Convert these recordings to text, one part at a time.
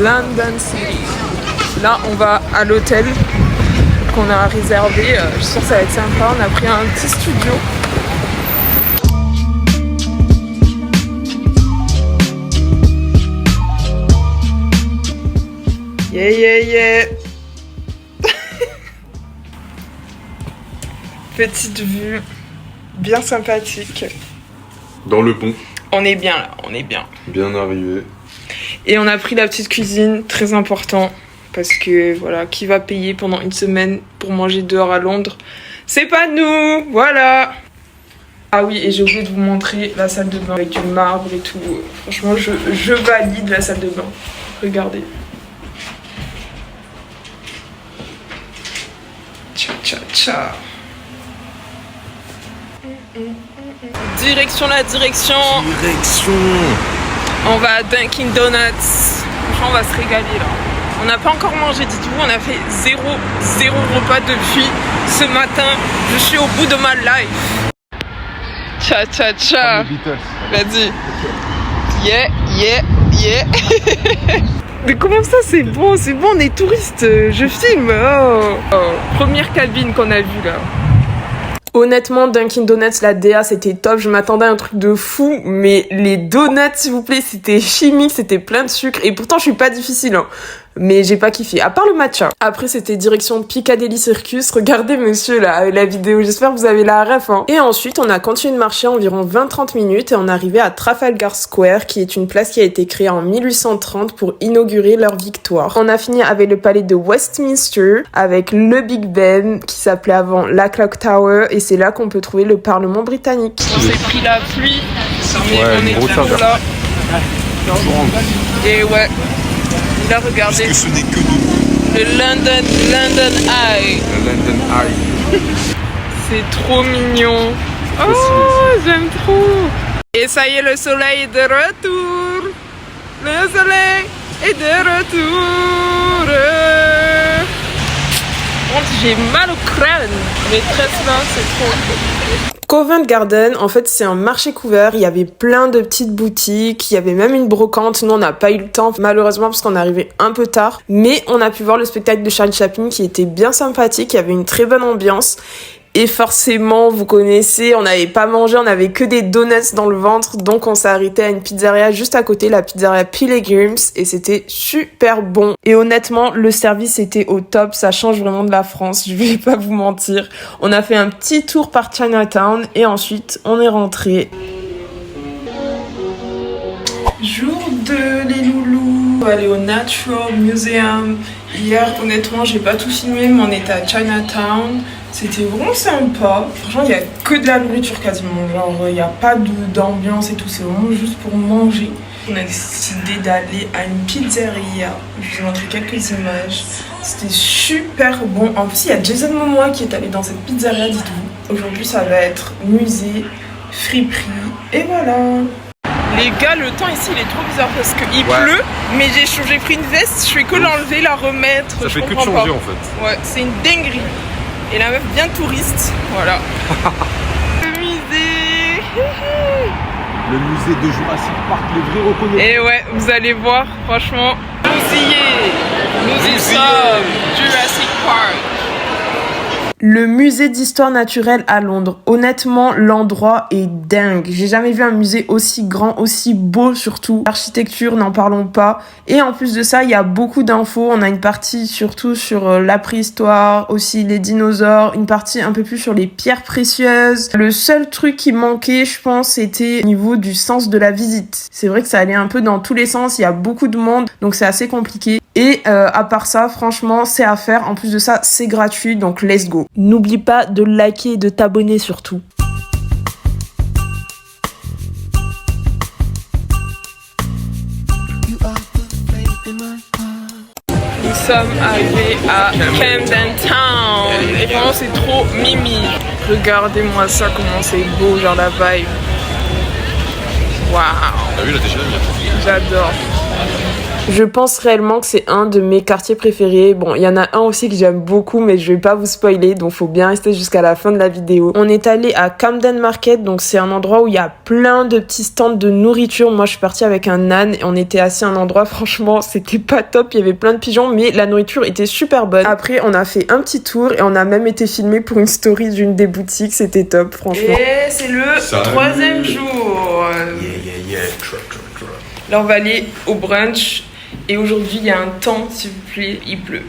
London City. Là, on va à l'hôtel qu'on a réservé. Je suis sûre que ça va être sympa. On a pris un petit studio. Yeah, yeah, yeah. Petite vue, bien sympathique. Dans le pont. On est bien là, on est bien. Bien arrivé. Et on a pris la petite cuisine, très important. Parce que voilà, qui va payer pendant une semaine pour manger dehors à Londres? C'est pas nous, voilà. Ah oui, et j'ai oublié de vous montrer la salle de bain avec du marbre et tout. Franchement, je valide la salle de bain. Regardez. Tcha tcha tcha. Direction la direction. On va à Dunkin' Donuts. Franchement, on va se régaler là. On n'a pas encore mangé, dites-vous, on a fait zéro repas depuis ce matin. Je suis au bout de ma life. Tcha tcha tcha. Vas-y. Yeah, yeah, yeah. Mais comment ça, c'est bon, on est touristes. Je filme. Oh. Première cabine qu'on a vue là. Honnêtement, Dunkin' Donuts, la DA, c'était top. Je m'attendais à un truc de fou, mais les donuts, s'il vous plaît, c'était chimique, c'était plein de sucre. Et pourtant, je suis pas difficile, hein. Mais j'ai pas kiffé, à part le matcha. Après, c'était direction Piccadilly Circus. Regardez, monsieur, là, la vidéo. J'espère que vous avez la ref, hein. Et ensuite, on a continué de marcher environ 20-30 minutes et on est arrivé à Trafalgar Square, qui est une place qui a été créée en 1830 pour inaugurer leur victoire. On a fini avec le palais de Westminster, avec le Big Ben, qui s'appelait avant la Clock Tower, et c'est là qu'on peut trouver le Parlement britannique. On s'est pris la pluie, mais on est vraiment là. Et ouais. Là, regardez. Parce que ce n'est que de... Le London Eye. Le London Eye. C'est trop mignon. Oh, j'aime trop. Et ça y est, le soleil est de retour. Le soleil est de retour. J'ai mal au crâne. Mais très là, c'est trop cool. Covent Garden, en fait, c'est un marché couvert. Il y avait plein de petites boutiques. Il y avait même une brocante. Nous, on n'a pas eu le temps, malheureusement, parce qu'on est arrivé un peu tard. Mais on a pu voir le spectacle de Charlie Chaplin qui était bien sympathique. Il y avait une très bonne ambiance. Et forcément, vous connaissez, on n'avait pas mangé, on avait que des donuts dans le ventre. Donc, on s'est arrêté à une pizzeria juste à côté, la pizzeria Pilgrims. Et c'était super bon. Et honnêtement, le service était au top. Ça change vraiment de la France, je vais pas vous mentir. On a fait un petit tour par Chinatown et ensuite, on est rentré. Jour de les loulous. On va aller au Natural Museum. Hier, honnêtement, j'ai pas tout filmé, mais on était à Chinatown. C'était vraiment sympa. Franchement, il y a que de la nourriture quasiment. Genre, il n'y a pas d'ambiance et tout. C'est vraiment juste pour manger. On a décidé d'aller à une pizzeria. Je vous ai montré quelques images. C'était super bon. En plus, il y a Jason Momoa qui est allé dans cette pizzeria, dites-vous. Aujourd'hui, ça va être musée, friperie. Et voilà. Les gars, le temps ici il est trop bizarre parce qu'il pleut, mais j'ai pris une veste, je fais que l'enlever, la remettre. Ça fait que de changer en fait. Ouais, c'est une dinguerie. Et la meuf bien touriste, voilà. Le musée. Le musée de Jurassic Park, les vrais reconnus. Et ouais, vous allez voir, franchement, nous y sommes, Jurassic Park. Le musée d'histoire naturelle à Londres. Honnêtement, l'endroit est dingue. J'ai jamais vu un musée aussi grand, aussi beau surtout. L'architecture, n'en parlons pas. Et en plus de ça, il y a beaucoup d'infos. On a une partie surtout sur la préhistoire, aussi les dinosaures, une partie un peu plus sur les pierres précieuses. Le seul truc qui manquait, je pense, c'était au niveau du sens de la visite. C'est vrai que ça allait un peu dans tous les sens. Il y a beaucoup de monde, donc c'est assez compliqué. Et à part ça, franchement, c'est à faire. En plus de ça, c'est gratuit, donc let's go. N'oublie pas de liker et de t'abonner surtout. Nous sommes arrivés à Camden Town. Et vraiment, c'est trop mimi. Regardez-moi ça, comment c'est beau, genre la vibe. Waouh. T'as vu, là, t'es chez la mienne. J'adore. Je pense réellement que c'est un de mes quartiers préférés. Bon, il y en a un aussi que j'aime beaucoup, mais je vais pas vous spoiler, donc faut bien rester jusqu'à la fin de la vidéo. On est allé à Camden Market, donc c'est un endroit où il y a plein de petits stands de nourriture. Moi, je suis partie avec un âne et on était assis à un endroit, franchement, c'était pas top. Il y avait plein de pigeons, mais la nourriture était super bonne. Après, on a fait un petit tour et on a même été filmé pour une story d'une des boutiques. C'était top, franchement. Et c'est le troisième jour. Là, on va aller au brunch. Et aujourd'hui, il y a un temps, s'il vous plaît, il pleut.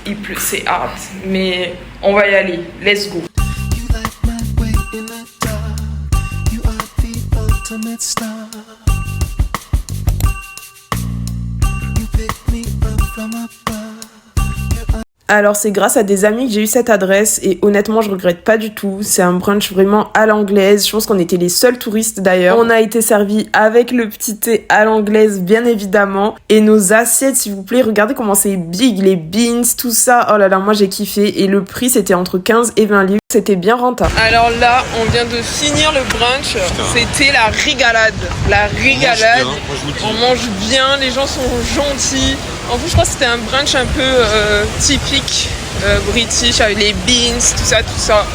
Il pleut, c'est hard. Mais on va y aller. Let's go. Alors c'est grâce à des amis que j'ai eu cette adresse et honnêtement je regrette pas du tout. C'est un brunch vraiment à l'anglaise. Je pense qu'on était les seuls touristes d'ailleurs. On a été servis avec le petit thé à l'anglaise bien évidemment. Et nos assiettes s'il vous plaît, regardez comment c'est big, les beans, tout ça. Oh là là, moi j'ai kiffé. Et le prix c'était entre 15 et 20 livres. C'était bien rentable. Alors là, on vient de finir le brunch. C'était la régalade. La régalade. On mange bien, les gens sont gentils. En plus, je crois que c'était un brunch un peu typique british avec les beans, tout ça.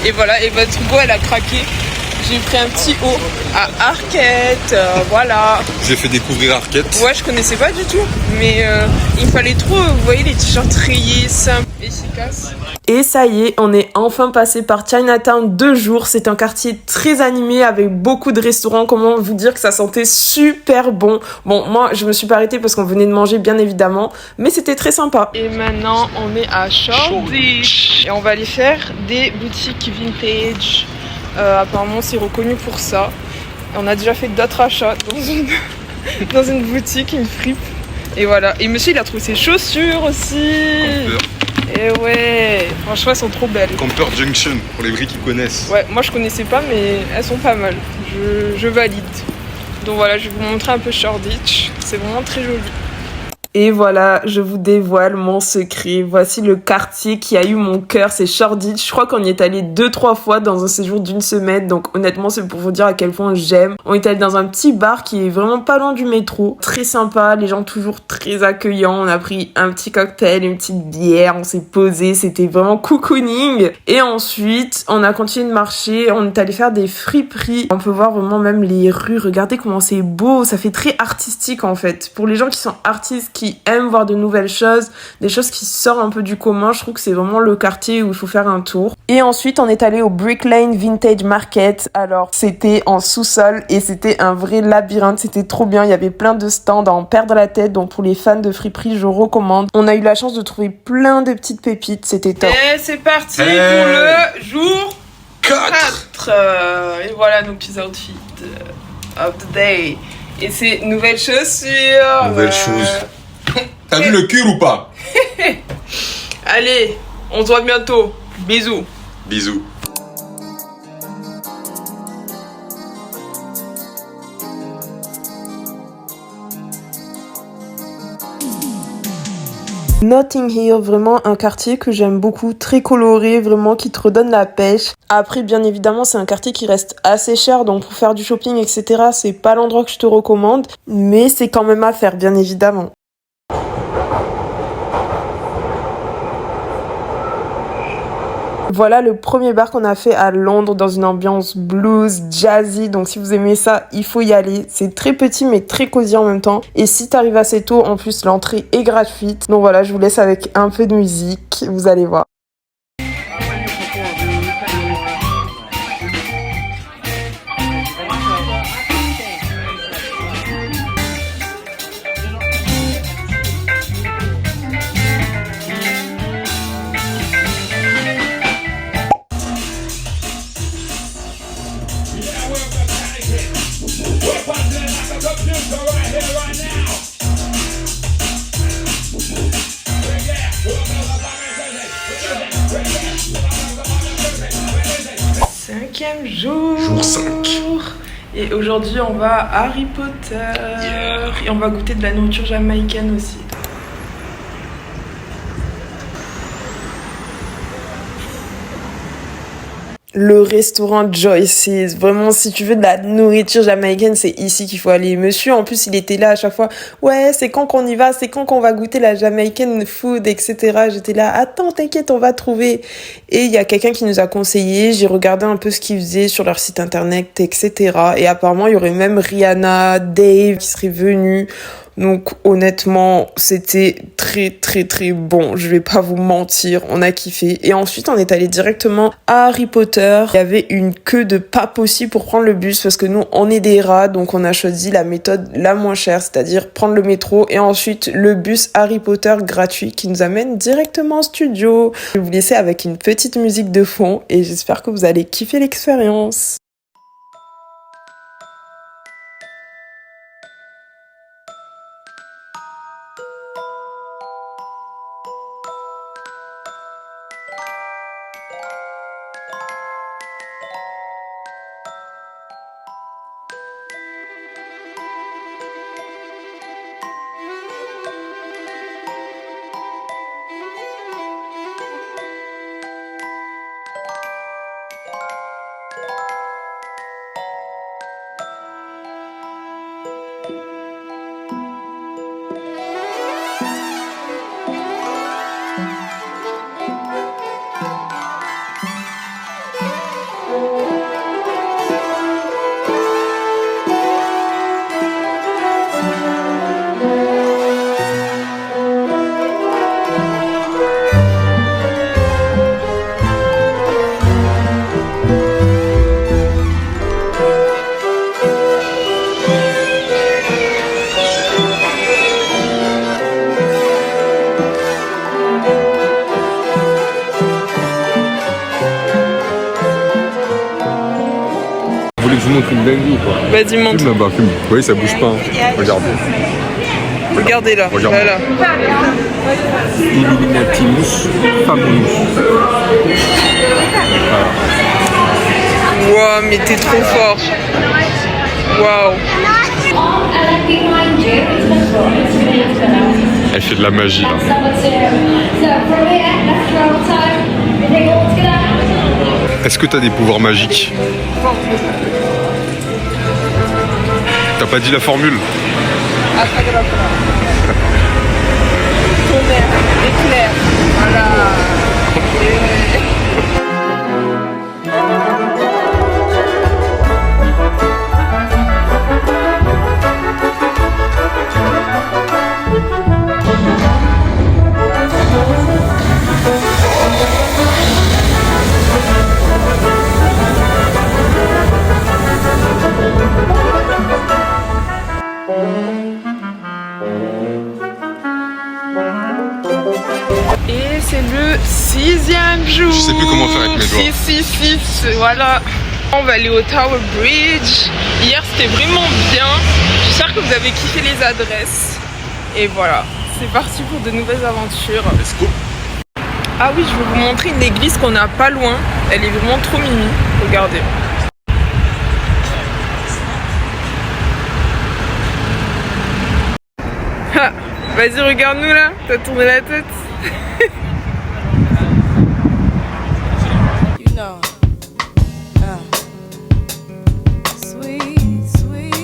Et voilà, et votre Hugo, elle a craqué. J'ai pris un petit haut à Arquette, voilà. J'ai fait découvrir Arquette. Ouais, je connaissais pas du tout, mais il fallait trop, vous voyez, les t-shirts rayés, simples, efficaces. Et ça y est, on est enfin passé par Chinatown 2 jours. C'est un quartier très animé avec beaucoup de restaurants. Comment vous dire que ça sentait super bon. Bon, moi, je me suis pas arrêtée parce qu'on venait de manger, bien évidemment. Mais c'était très sympa. Et maintenant, on est à Shoreditch. Et on va aller faire des boutiques vintage. Apparemment, c'est reconnu pour ça. Et on a déjà fait d'autres achats dans une boutique, une fripe. Et voilà. Et monsieur, il a trouvé ses chaussures aussi. Et ouais, franchement, elles sont trop belles. Camper Junction, pour les vrais qui connaissent. Ouais, moi je connaissais pas, mais elles sont pas mal. Je valide. Donc voilà, je vais vous montrer un peu Shoreditch. C'est vraiment très joli. Et voilà, je vous dévoile mon secret. Voici le quartier qui a eu mon cœur, c'est Shoreditch. Je crois qu'on y est allé 2-3 fois dans un séjour d'une semaine. Donc honnêtement, c'est pour vous dire à quel point j'aime. On est allé dans un petit bar qui est vraiment pas loin du métro. Très sympa, les gens toujours très accueillants. On a pris un petit cocktail, une petite bière, on s'est posé. C'était vraiment cocooning. Et ensuite, on a continué de marcher. On est allé faire des friperies. On peut voir vraiment même les rues. Regardez comment c'est beau. Ça fait très artistique en fait. Pour les gens qui sont artistes, qui aiment voir de nouvelles choses, des choses qui sortent un peu du commun, je trouve que c'est vraiment le quartier où il faut faire un tour. Et ensuite, on est allé au Brick Lane Vintage Market. Alors, c'était en sous-sol et c'était un vrai labyrinthe. C'était trop bien. Il y avait plein de stands à en perdre la tête. Donc, pour les fans de friperie, je recommande. On a eu la chance de trouver plein de petites pépites. C'était top. Et c'est parti pour le jour 4. Et voilà nos petits outfits of the day. Et c'est nouvelles chaussures. Nouvelles choses. T'as vu le cul ou pas? Allez, on se voit bientôt. Bisous. Bisous. Notting Hill, vraiment un quartier que j'aime beaucoup, très coloré, vraiment qui te redonne la pêche. Après, bien évidemment, c'est un quartier qui reste assez cher, donc pour faire du shopping, etc., c'est pas l'endroit que je te recommande, mais c'est quand même à faire, bien évidemment. Voilà le premier bar qu'on a fait à Londres dans une ambiance blues, jazzy. Donc si vous aimez ça, il faut y aller. C'est très petit mais très cosy en même temps. Et si t'arrives assez tôt, en plus l'entrée est gratuite. Donc voilà, je vous laisse avec un peu de musique. Vous allez voir. Cinquième jour. Jour 5. Et aujourd'hui, on va à Harry Potter. Yeah. Et on va goûter de la nourriture jamaïcaine aussi. le restaurant Joyce's. Vraiment, si tu veux de la nourriture jamaïcaine, c'est ici qu'il faut aller. Monsieur, en plus, il était là à chaque fois. Ouais, c'est quand qu'on y va? C'est quand qu'on va goûter la Jamaican food, etc. J'étais là, attends, t'inquiète, on va trouver. Et il y a quelqu'un qui nous a conseillé. J'ai regardé un peu ce qu'ils faisaient sur leur site internet, etc. Et apparemment, il y aurait même Rihanna, Dave qui seraient venus. Donc honnêtement, c'était très très très bon, je vais pas vous mentir, on a kiffé. Et ensuite, on est allé directement à Harry Potter. Il y avait une queue de pas possible pour prendre le bus parce que nous, on est des rats, donc on a choisi la méthode la moins chère, c'est-à-dire prendre le métro et ensuite le bus Harry Potter gratuit qui nous amène directement en studio. Je vais vous laisser avec une petite musique de fond et j'espère que vous allez kiffer l'expérience. Vous voulez que je vous montre une dinguerie ou quoi? Vas-y, montre. Fume là-bas, fume. Vous voyez, ça bouge pas. Hein. Regardez. Regardez là. Regardez. Voilà. Illuminatimus Fabulous. Wow, mais t'es trop fort. Waouh. Elle fait de la magie là. Est-ce que t'as des pouvoirs magiques? T'as pas dit la formule? Tonnerre, éclair. Voilà. Et c'est le 6e jour. Je sais plus comment faire avec mes doigts. 6, voilà. On va aller au Tower Bridge. Hier c'était vraiment bien. J'espère que vous avez kiffé les adresses. Et voilà, c'est parti pour de nouvelles aventures. Let's go. Ah oui, je vais vous montrer une église qu'on a pas loin. Elle est vraiment trop mimi. Regardez. Ah, vas-y, regarde-nous là. T'as tourné la tête. You know, sweet, sweet,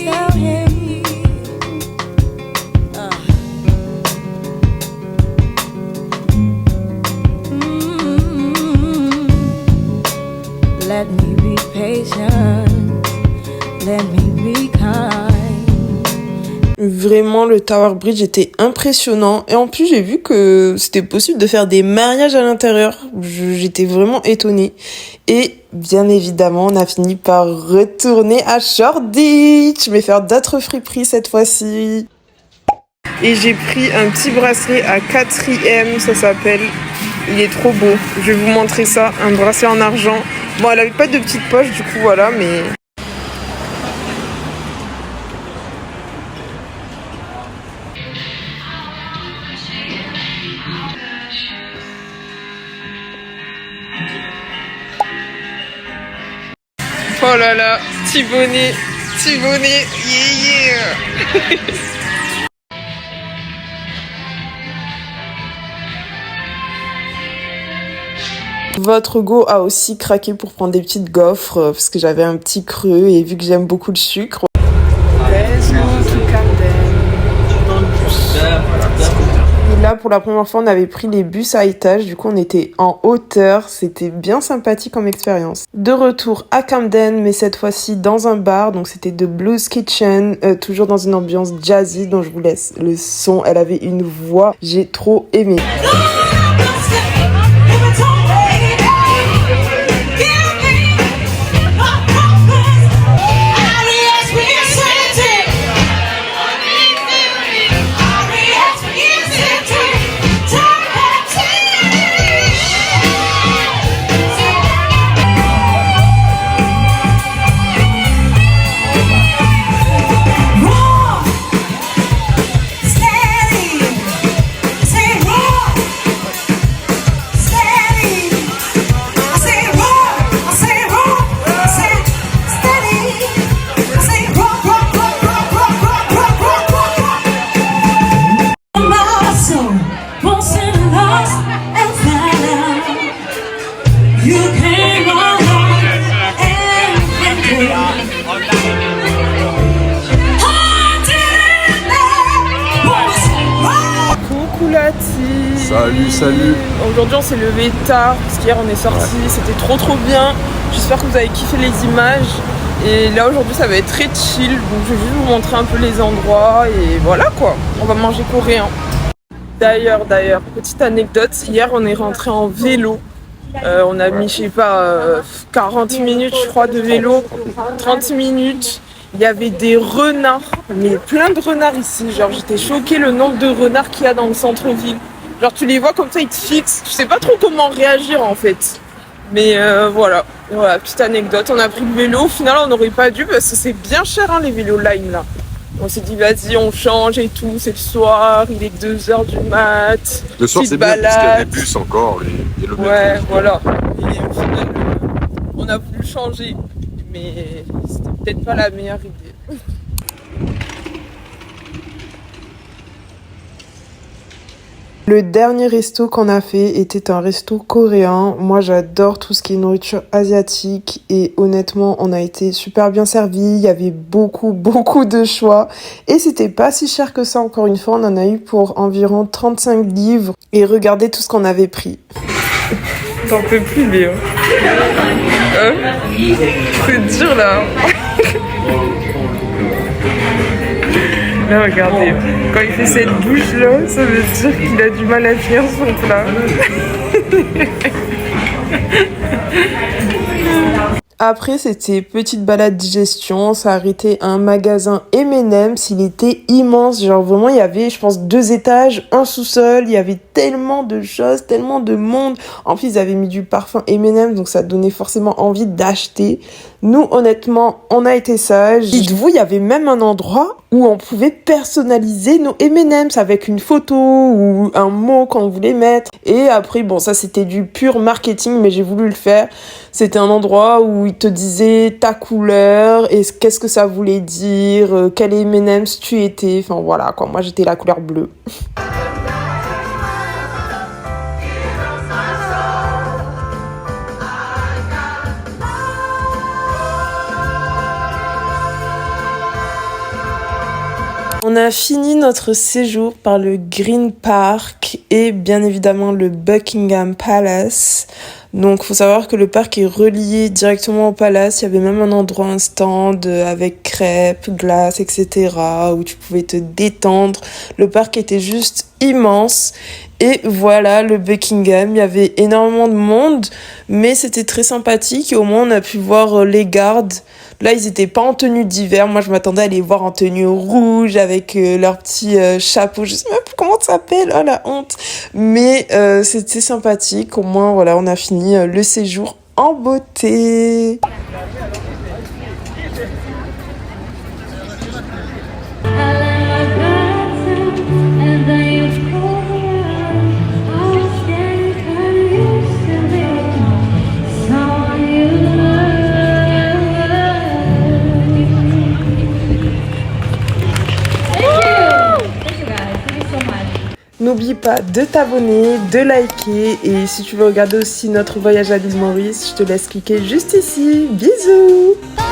tell him, let me be patient, let me be kind. Vraiment, le Tower Bridge était impressionnant. Et en plus, j'ai vu que c'était possible de faire des mariages à l'intérieur. J'étais vraiment étonnée. Et bien évidemment, on a fini par retourner à Shoreditch, mais faire d'autres friperies cette fois-ci. Et j'ai pris un petit bracelet à 4e, ça s'appelle. Il est trop beau. Je vais vous montrer ça. Un bracelet en argent. Bon, elle avait pas de petite poche, du coup, voilà, mais... Oh là là, petit bonnet, yeah. Votre go a aussi craqué pour prendre des petites gaufres parce que j'avais un petit creux et vu que j'aime beaucoup le sucre. Et là, pour la première fois, on avait pris les bus à étage. Du coup, on était en hauteur. C'était bien sympathique comme expérience. De retour à Camden, mais cette fois-ci dans un bar. Donc, c'était The Blues Kitchen. Toujours dans une ambiance jazzy dont je vous laisse le son. Elle avait une voix. J'ai trop aimé. Salut. Aujourd'hui on s'est levé tard parce qu'hier on est sorti, C'était trop bien. J'espère que vous avez kiffé les images. Et là aujourd'hui ça va être très chill. Donc je vais juste vous montrer un peu les endroits et voilà quoi. On va manger coréen. D'ailleurs, petite anecdote, hier on est rentré en vélo. On a mis je sais pas 40 minutes je crois de vélo, 30 minutes. Il y avait des renards, mais plein de renards ici. Genre j'étais choquée le nombre de renards qu'il y a dans le centre-ville. Genre tu les vois comme ça, ils te fixent. Tu sais pas trop comment réagir en fait. Mais voilà, petite anecdote. On a pris le vélo. Au final, on n'aurait pas dû parce que c'est bien cher hein, les vélos Line là. On s'est dit vas-y, on change et tout. C'est le soir, il est 2h du mat. Le soir c'est bien parce qu'il y a des bus encore et le métro. Ouais, voilà. Et au final, on a voulu changer. Mais c'était peut-être pas la meilleure idée. Le dernier resto qu'on a fait était un resto coréen. Moi, j'adore tout ce qui est nourriture asiatique et honnêtement, on a été super bien servis. Il y avait beaucoup de choix et c'était pas si cher que ça. Encore une fois, on en a eu pour environ 35 livres et regardez tout ce qu'on avait pris. T'en peux plus, Léo. C'est dur là. Là, regardez, quand il fait cette bouche-là, ça veut dire qu'il a du mal à finir son plat. Après, c'était petite balade digestion, on s'est arrêté à un magasin M&M's, il était immense, genre vraiment il y avait je pense 2 étages, un sous-sol, il y avait tellement de choses, tellement de monde. En plus ils avaient mis du parfum M&M's donc ça donnait forcément envie d'acheter. Nous honnêtement on a été sages. Dites-vous il y avait même un endroit où on pouvait personnaliser nos M&M's avec une photo ou un mot qu'on voulait mettre. Et après bon ça c'était du pur marketing mais j'ai voulu le faire. C'était un endroit où il te disait ta couleur et qu'est-ce que ça voulait dire, quel M&M's tu étais. Enfin voilà quoi, moi j'étais la couleur bleue. On a fini notre séjour par le Green Park et bien évidemment le Buckingham Palace. Donc faut savoir que le parc est relié directement au palace. Il y avait même un endroit, un stand avec crêpes, glaces, etc. où tu pouvais te détendre. Le parc était juste immense. Et voilà le Buckingham, il y avait énormément de monde, mais c'était très sympathique et au moins on a pu voir les gardes. Là, ils étaient pas en tenue d'hiver, moi je m'attendais à les voir en tenue rouge avec leur petit chapeau, je sais même plus comment ça s'appelle, oh la honte. Mais c'était sympathique, au moins voilà, on a fini le séjour en beauté. N'oubliez pas de t'abonner, de liker et si tu veux regarder aussi notre voyage à l'île Maurice, je te laisse cliquer juste ici. Bisous!